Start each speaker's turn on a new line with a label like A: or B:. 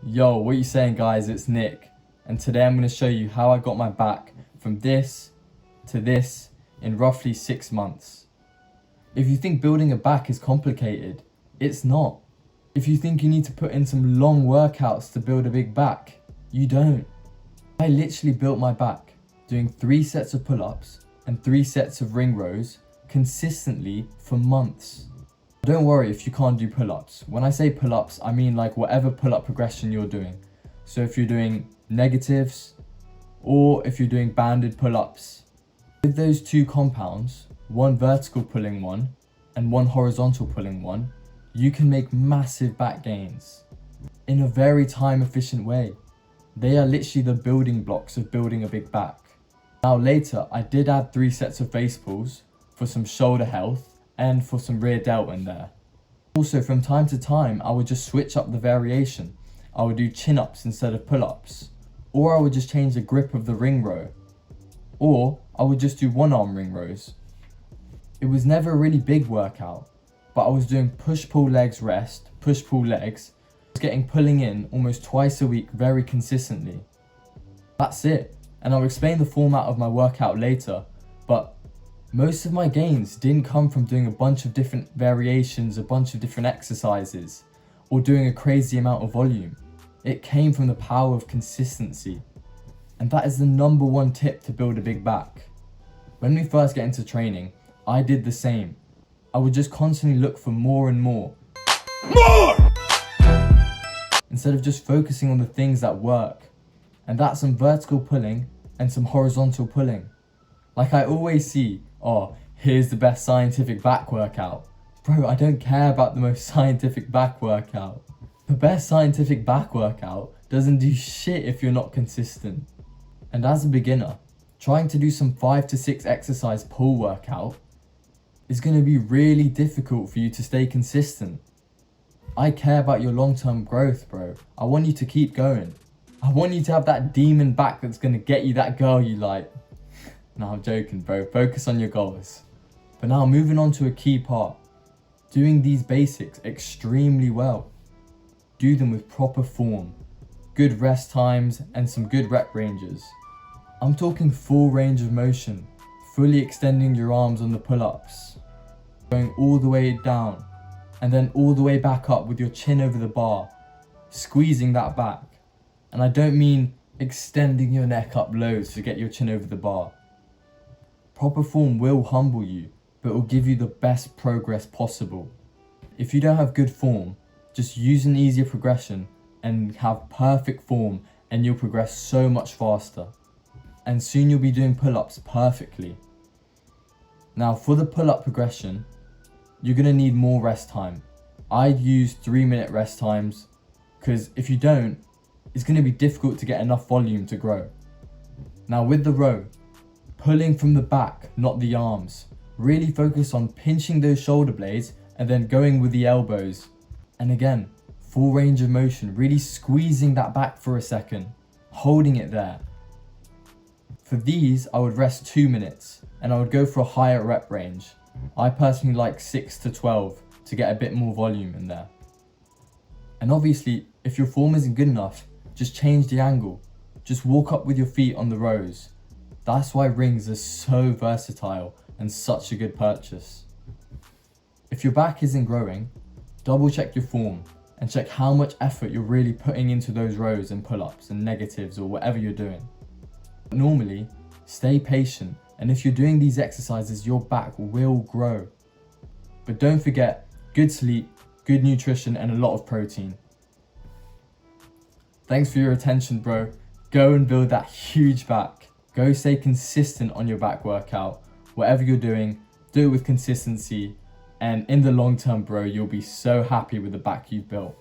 A: Yo, what you saying guys, it's Nick, and today I'm going to show you how I got my back from this to this in roughly 6 months. If you think building a back is complicated, it's not. If you think you need to put in some long workouts to build a big back, you don't. I literally built my back doing 3 sets of pull-ups and 3 sets of ring rows consistently for months. Don't worry if you can't do pull-ups. When I say pull-ups, I mean like whatever pull-up progression you're doing. So if you're doing negatives or if you're doing banded pull-ups. With those 2 compounds, one vertical pulling one and one horizontal pulling one, you can make massive back gains in a very time efficient way. They are literally the building blocks of building a big back. Now later, I did add 3 sets of face pulls for some shoulder health and for some rear delt in there. Also, from time to time, I would just switch up the variation. I would do chin-ups instead of pull-ups, or I would just change the grip of the ring row, or I would just do 1-arm ring rows. It was never a really big workout, but I was doing push-pull legs rest, push-pull legs. I was getting pulling in almost twice a week very consistently. That's it, and I'll explain the format of my workout later, but most of my gains didn't come from doing a bunch of different variations, a bunch of different exercises, or doing a crazy amount of volume. It came from the power of consistency. And that is the #1 tip to build a big back. When we first get into training, I did the same. I would just constantly look for more and more. Instead of just focusing on the things that work. And that's some vertical pulling and some horizontal pulling. Like I always see, oh, here's the best scientific back workout. Bro, I don't care about the most scientific back workout. The best scientific back workout doesn't do shit if you're not consistent. And as a beginner, trying to do some 5 to 6 exercise pull workout is going to be really difficult for you to stay consistent. I care about your long-term growth, bro. I want you to keep going. I want you to have that demon back that's going to get you that girl you like. No, I'm joking, bro. Focus on your goals. But now moving on to a key part. Doing these basics extremely well. Do them with proper form, good rest times, and some good rep ranges. I'm talking full range of motion, fully extending your arms on the pull-ups, going all the way down, and then all the way back up with your chin over the bar, squeezing that back. And I don't mean extending your neck up loads to get your chin over the bar. Proper form will humble you, but it will give you the best progress possible. If you don't have good form, just use an easier progression and have perfect form and you'll progress so much faster. And soon you'll be doing pull-ups perfectly. Now for the pull-up progression, you're going to need more rest time. I'd use 3-minute rest times because if you don't, it's going to be difficult to get enough volume to grow. Now with the row, pulling from the back, not the arms. Really focus on pinching those shoulder blades and then going with the elbows. And again, full range of motion, really squeezing that back for a second, holding it there. For these, I would rest 2 minutes and I would go for a higher rep range. I personally like 6 to 12 to get a bit more volume in there. And obviously, if your form isn't good enough, just change the angle. Just walk up with your feet on the rows. That's why rings are so versatile and such a good purchase. If your back isn't growing, double check your form and check how much effort you're really putting into those rows and pull-ups and negatives or whatever you're doing. Normally, stay patient, and if you're doing these exercises, your back will grow. But don't forget, good sleep, good nutrition, and a lot of protein. Thanks for your attention, bro. Go and build that huge back. Go stay consistent on your back workout. Whatever you're doing, do it with consistency. And in the long term, bro, you'll be so happy with the back you've built.